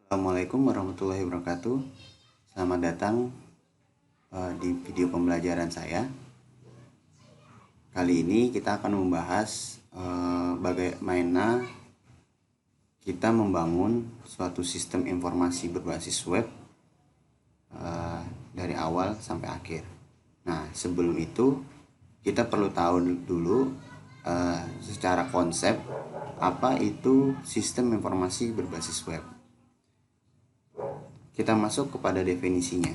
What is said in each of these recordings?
Assalamualaikum warahmatullahi wabarakatuh. Selamat datang di video pembelajaran saya. Kali ini kita akan membahas bagaimana kita membangun suatu sistem informasi berbasis web dari awal sampai akhir. Nah, sebelum itu kita perlu tahu dulu secara konsep apa itu sistem informasi berbasis web. Kita masuk kepada definisinya.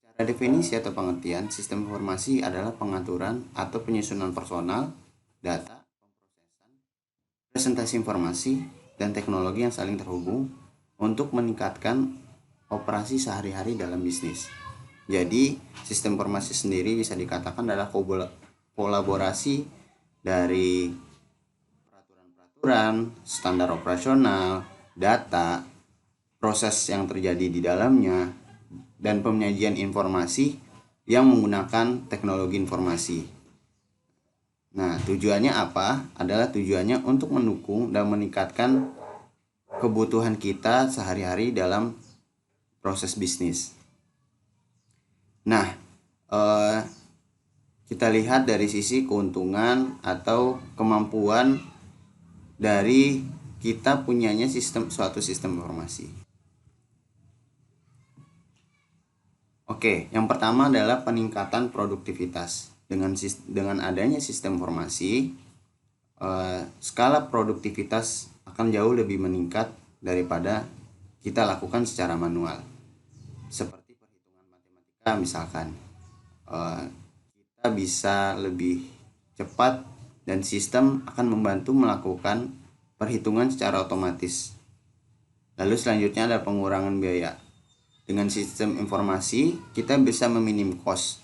Secara definisi atau pengertian, sistem informasi adalah pengaturan atau penyusunan personal, data, pemrosesan, presentasi informasi, dan teknologi yang saling terhubung untuk meningkatkan operasi sehari-hari dalam bisnis. Jadi, sistem informasi sendiri bisa dikatakan adalah kolaborasi dari peraturan-peraturan, standar operasional, data, proses yang terjadi di dalamnya, dan penyajian informasi yang menggunakan teknologi informasi. Nah, tujuannya apa? Adalah tujuannya untuk mendukung dan meningkatkan kebutuhan kita sehari-hari dalam proses bisnis. Nah, kita lihat dari sisi keuntungan atau kemampuan dari kita punyanya suatu sistem informasi. Oke, yang pertama adalah peningkatan produktivitas. Dengan adanya sistem informasi, skala produktivitas akan jauh lebih meningkat daripada kita lakukan secara manual. Seperti perhitungan matematika misalkan, kita bisa lebih cepat dan sistem akan membantu melakukan perhitungan secara otomatis. Lalu selanjutnya ada pengurangan biaya. Dengan sistem informasi, kita bisa meminim cost,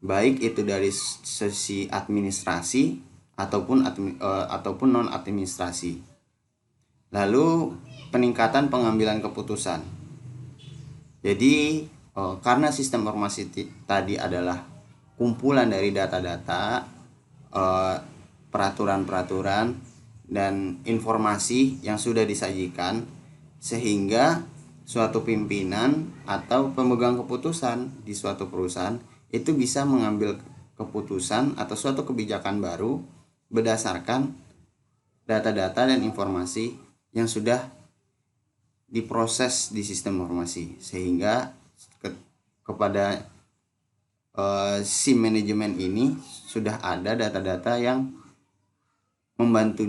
baik itu dari sisi administrasi ataupun non administrasi. Lalu peningkatan pengambilan keputusan. Jadi karena sistem informasi tadi adalah kumpulan dari data-data, peraturan-peraturan, dan informasi yang sudah disajikan, sehingga suatu pimpinan atau pemegang keputusan di suatu perusahaan itu bisa mengambil keputusan atau suatu kebijakan baru berdasarkan data-data dan informasi yang sudah diproses di sistem informasi, sehingga kepada si manajemen ini sudah ada data-data yang membantu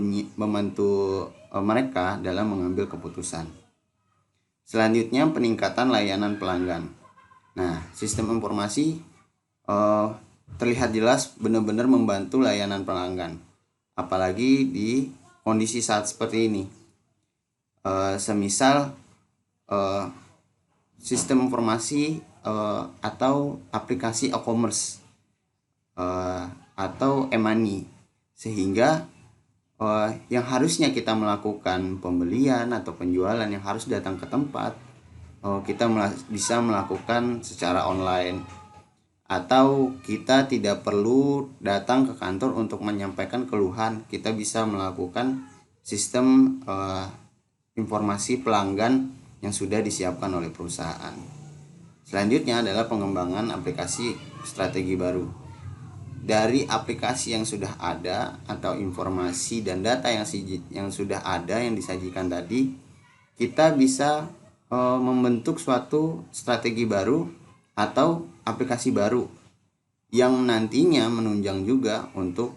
mereka dalam mengambil keputusan. Selanjutnya peningkatan layanan pelanggan. Nah, sistem informasi terlihat jelas benar-benar membantu layanan pelanggan, apalagi di kondisi saat seperti ini. Semisal sistem informasi atau aplikasi e-commerce atau e-money, sehingga yang harusnya kita melakukan pembelian atau penjualan yang harus datang ke tempat, kita bisa melakukan secara online, atau kita tidak perlu datang ke kantor untuk menyampaikan keluhan. Kita bisa melakukan sistem informasi pelanggan yang sudah disiapkan oleh perusahaan. Selanjutnya adalah pengembangan aplikasi strategi baru. Dari aplikasi yang sudah ada atau informasi dan data yang sudah ada yang disajikan tadi, kita bisa membentuk suatu strategi baru atau aplikasi baru yang nantinya menunjang juga untuk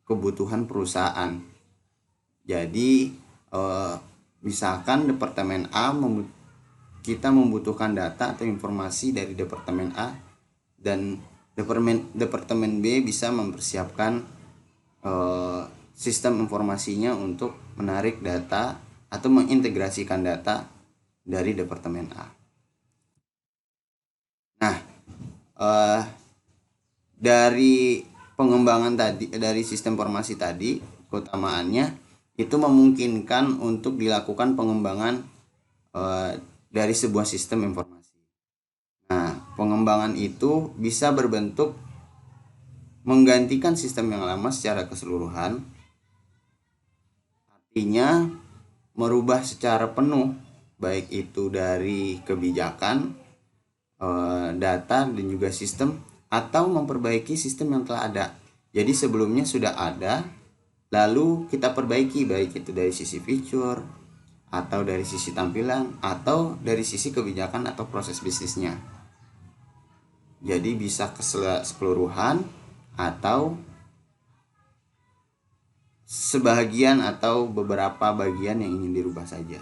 kebutuhan perusahaan. Jadi misalkan departemen A kita membutuhkan data atau informasi dari departemen A, dan departemen B bisa mempersiapkan sistem informasinya untuk menarik data atau mengintegrasikan data dari departemen A. Nah, dari pengembangan tadi, dari sistem informasi tadi, keutamaannya itu memungkinkan untuk dilakukan pengembangan dari sebuah sistem informasi. Nah, pengembangan itu bisa berbentuk menggantikan sistem yang lama secara keseluruhan, artinya merubah secara penuh, baik itu dari kebijakan, data, dan juga sistem, atau memperbaiki sistem yang telah ada. Jadi sebelumnya sudah ada, lalu kita perbaiki, baik itu dari sisi feature, atau dari sisi tampilan, atau dari sisi kebijakan atau proses bisnisnya. Jadi bisa keseluruhan atau sebagian atau beberapa bagian yang ingin dirubah saja.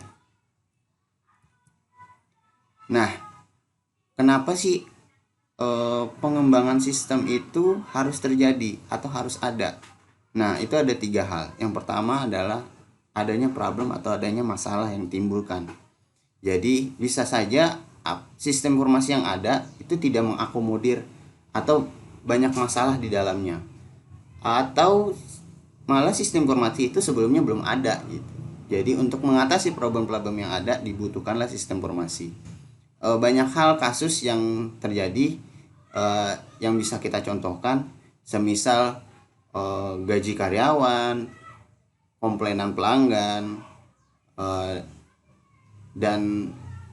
Nah, kenapa sih pengembangan sistem itu harus terjadi atau harus ada? Nah, itu ada 3 hal. Yang pertama adalah adanya problem atau adanya masalah yang ditimbulkan. Jadi bisa saja sistem informasi yang ada itu tidak mengakomodir atau banyak masalah di dalamnya, atau malah sistem informasi itu sebelumnya belum ada gitu. Jadi untuk mengatasi problem-problem yang ada dibutuhkanlah sistem informasi. Banyak hal kasus yang terjadi yang bisa kita contohkan, semisal gaji karyawan, komplainan pelanggan, dan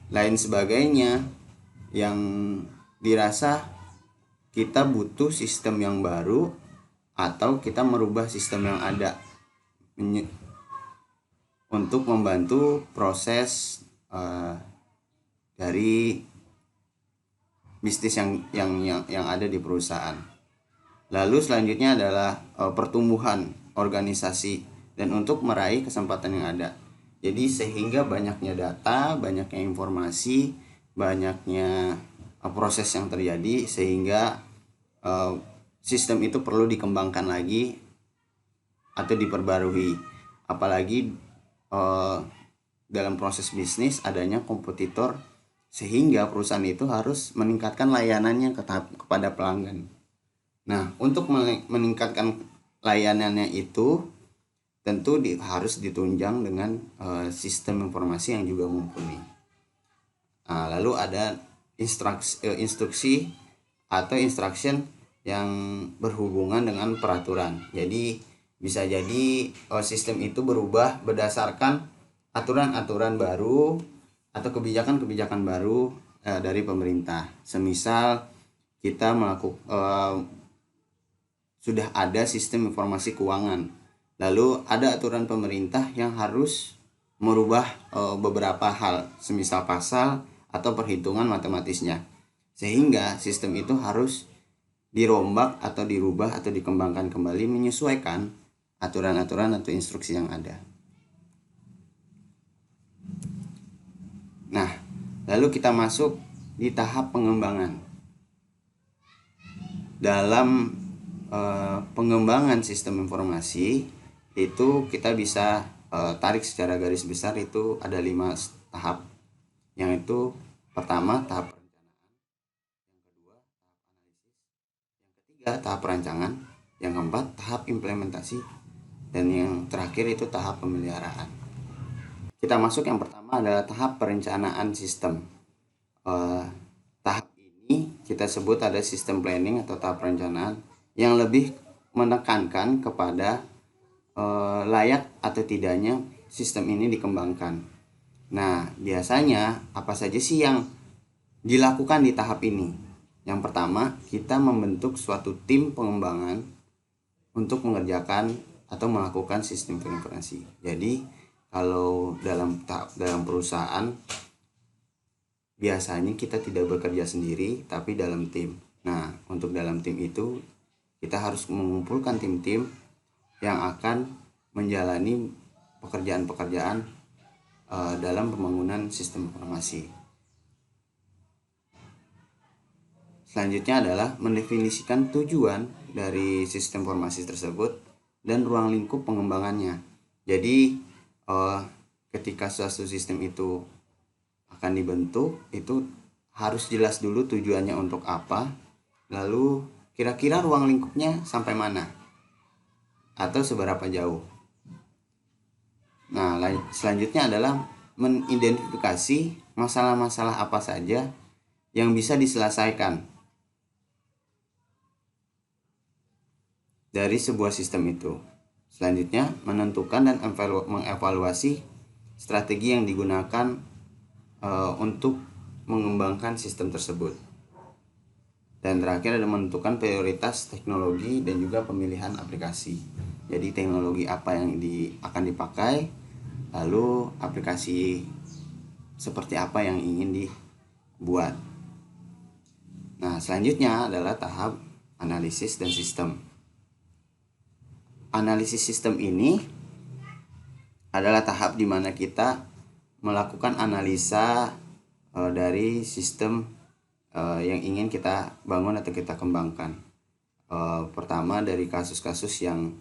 lain sebagainya, yang dirasa kita butuh sistem yang baru atau kita merubah sistem yang ada untuk membantu proses dari bisnis yang ada di perusahaan. Lalu selanjutnya adalah pertumbuhan organisasi dan untuk meraih kesempatan yang ada. Jadi sehingga banyaknya data, banyaknya informasi, banyaknya proses yang terjadi, sehingga sistem itu perlu dikembangkan lagi atau diperbarui. Apalagi dalam proses bisnis adanya kompetitor, sehingga perusahaan itu harus meningkatkan layanannya kepada pelanggan. Nah, untuk meningkatkan layanannya itu tentu harus ditunjang dengan sistem informasi yang juga mumpuni. Lalu ada instruksi atau instruction yang berhubungan dengan peraturan. Jadi bisa jadi sistem itu berubah berdasarkan aturan-aturan baru atau kebijakan-kebijakan baru dari pemerintah. Semisal kita sudah ada sistem informasi keuangan, lalu ada aturan pemerintah yang harus merubah beberapa hal, semisal pasal atau perhitungan matematisnya, sehingga sistem itu harus dirombak atau dirubah atau dikembangkan kembali menyesuaikan aturan-aturan atau instruksi yang ada. Nah, lalu kita masuk di tahap pengembangan. Dalam pengembangan sistem informasi itu kita bisa tarik secara garis besar itu ada 5 tahap. Yang itu pertama tahap perencanaan, yang kedua tahap analisis, yang ketiga tahap perancangan, yang keempat tahap implementasi, dan yang terakhir itu tahap pemeliharaan. Kita masuk yang pertama adalah tahap perencanaan sistem. Tahap ini kita sebut ada sistem planning atau tahap perencanaan, yang lebih menekankan kepada layak atau tidaknya sistem ini dikembangkan. Nah, biasanya apa saja sih yang dilakukan di tahap ini? Yang pertama, kita membentuk suatu tim pengembangan untuk mengerjakan atau melakukan sistem informasi. Jadi, kalau dalam perusahaan biasanya kita tidak bekerja sendiri tapi dalam tim. Nah, untuk dalam tim itu kita harus mengumpulkan tim-tim yang akan menjalani pekerjaan-pekerjaan dalam pembangunan sistem informasi. Selanjutnya adalah mendefinisikan tujuan dari sistem informasi tersebut dan ruang lingkup pengembangannya. Jadi ketika suatu sistem itu akan dibentuk, itu harus jelas dulu tujuannya untuk apa, lalu kira-kira ruang lingkupnya sampai mana atau seberapa jauh. Nah, selanjutnya adalah mengidentifikasi masalah-masalah apa saja yang bisa diselesaikan. dari sebuah sistem itu. Selanjutnya, menentukan dan mengevaluasi strategi yang digunakan untuk mengembangkan sistem tersebut. Dan terakhir ada menentukan prioritas teknologi dan juga pemilihan aplikasi. Jadi teknologi apa yang akan dipakai, lalu aplikasi seperti apa yang ingin dibuat. Nah, selanjutnya adalah tahap analisis dan sistem. Analisis sistem ini adalah tahap di mana kita melakukan analisa dari sistem yang ingin kita bangun atau kita kembangkan. Pertama, dari kasus-kasus yang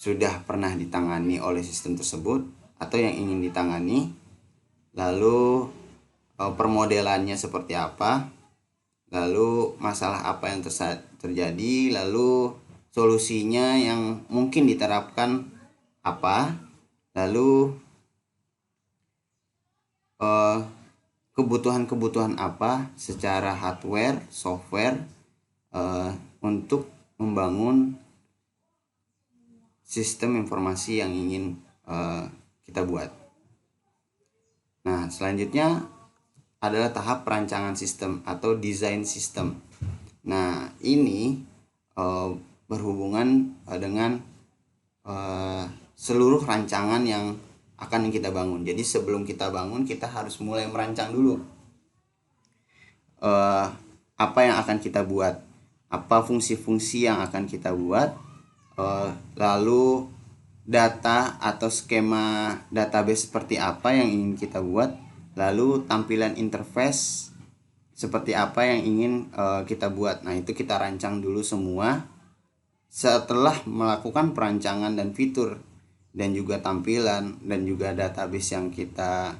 sudah pernah ditangani oleh sistem tersebut atau yang ingin ditangani, lalu permodelannya seperti apa, lalu masalah apa yang terjadi, lalu solusinya yang mungkin diterapkan apa, lalu kebutuhan-kebutuhan apa secara hardware, software untuk membangun sistem informasi yang ingin kita buat. Nah, selanjutnya adalah tahap perancangan sistem atau desain sistem. Nah, ini berhubungan dengan seluruh rancangan yang akan kita bangun. Jadi sebelum kita bangun, kita harus mulai merancang dulu apa yang akan kita buat, apa fungsi-fungsi yang akan kita buat, lalu data atau skema database seperti apa yang ingin kita buat, lalu tampilan interface seperti apa yang ingin kita buat. Nah, itu kita rancang dulu semua. Setelah melakukan perancangan dan fitur dan juga tampilan dan juga database yang kita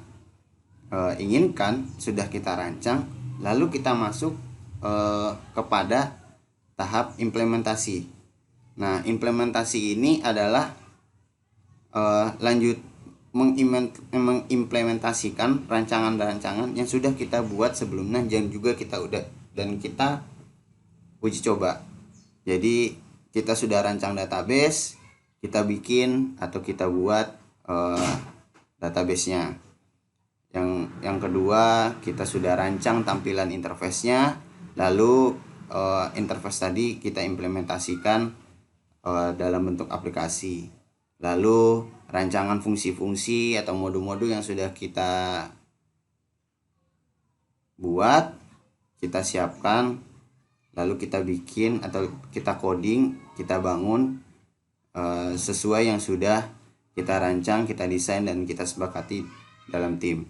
inginkan sudah kita rancang, lalu kita masuk kepada tahap implementasi. Nah, implementasi ini adalah mengimplementasikan rancangan-rancangan yang sudah kita buat sebelumnya dan juga kita uji coba. Jadi kita sudah rancang database, kita bikin atau kita buat database-nya. Yang kedua, kita sudah rancang tampilan interface-nya, lalu interface tadi kita implementasikan dalam bentuk aplikasi. Lalu rancangan fungsi-fungsi atau mode-mode yang sudah kita buat, kita siapkan, lalu kita bikin atau kita coding, kita bangun sesuai yang sudah kita rancang, kita desain dan kita sepakati dalam tim.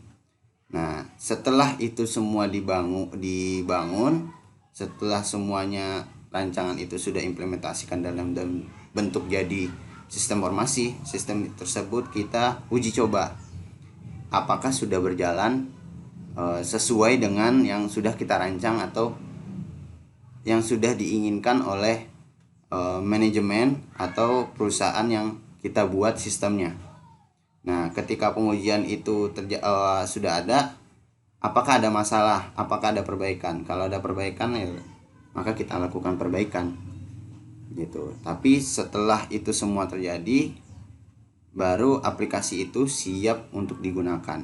Nah, setelah itu semua dibangun, setelah semuanya rancangan itu sudah implementasikan dalam bentuk jadi sistem informasi, sistem tersebut kita uji coba apakah sudah berjalan sesuai dengan yang sudah kita rancang atau yang sudah diinginkan oleh manajemen atau perusahaan yang kita buat sistemnya. Nah, ketika pengujian itu sudah ada, apakah ada masalah, apakah ada perbaikan? Kalau ada perbaikan, ya maka kita lakukan perbaikan gitu. Tapi setelah itu semua terjadi, baru aplikasi itu siap untuk digunakan.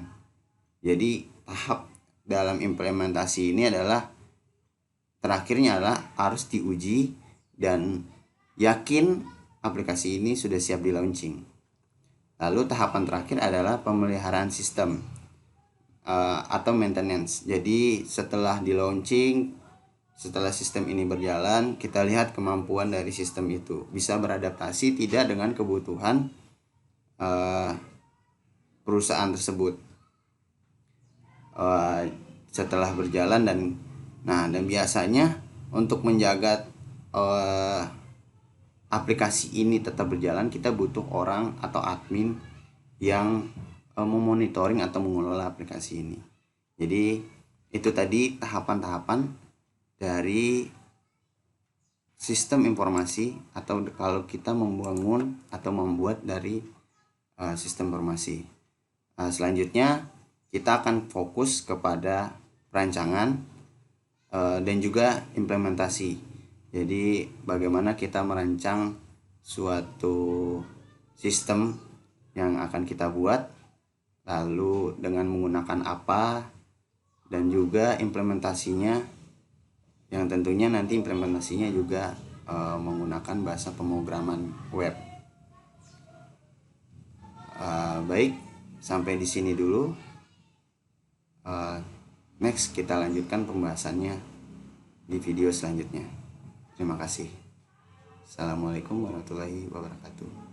Jadi tahap dalam implementasi ini adalah terakhirnya adalah harus diuji dan yakin aplikasi ini sudah siap di launching. Lalu tahapan terakhir adalah pemeliharaan sistem atau maintenance. Jadi setelah di launching, setelah sistem ini berjalan, kita lihat kemampuan dari sistem itu bisa beradaptasi tidak dengan kebutuhan perusahaan tersebut. Setelah berjalan dan biasanya untuk menjaga aplikasi ini tetap berjalan, kita butuh orang atau admin yang memonitoring atau mengelola aplikasi ini. Jadi itu tadi tahapan-tahapan dari sistem informasi atau kalau kita membangun atau membuat dari sistem informasi. Selanjutnya kita akan fokus kepada perancangan dan juga implementasi. Jadi bagaimana kita merancang suatu sistem yang akan kita buat, lalu dengan menggunakan apa, dan juga implementasinya, yang tentunya nanti implementasinya juga menggunakan bahasa pemrograman web. Baik, sampai di sini dulu. Next kita lanjutkan pembahasannya di video selanjutnya. Terima kasih. Assalamualaikum warahmatullahi wabarakatuh.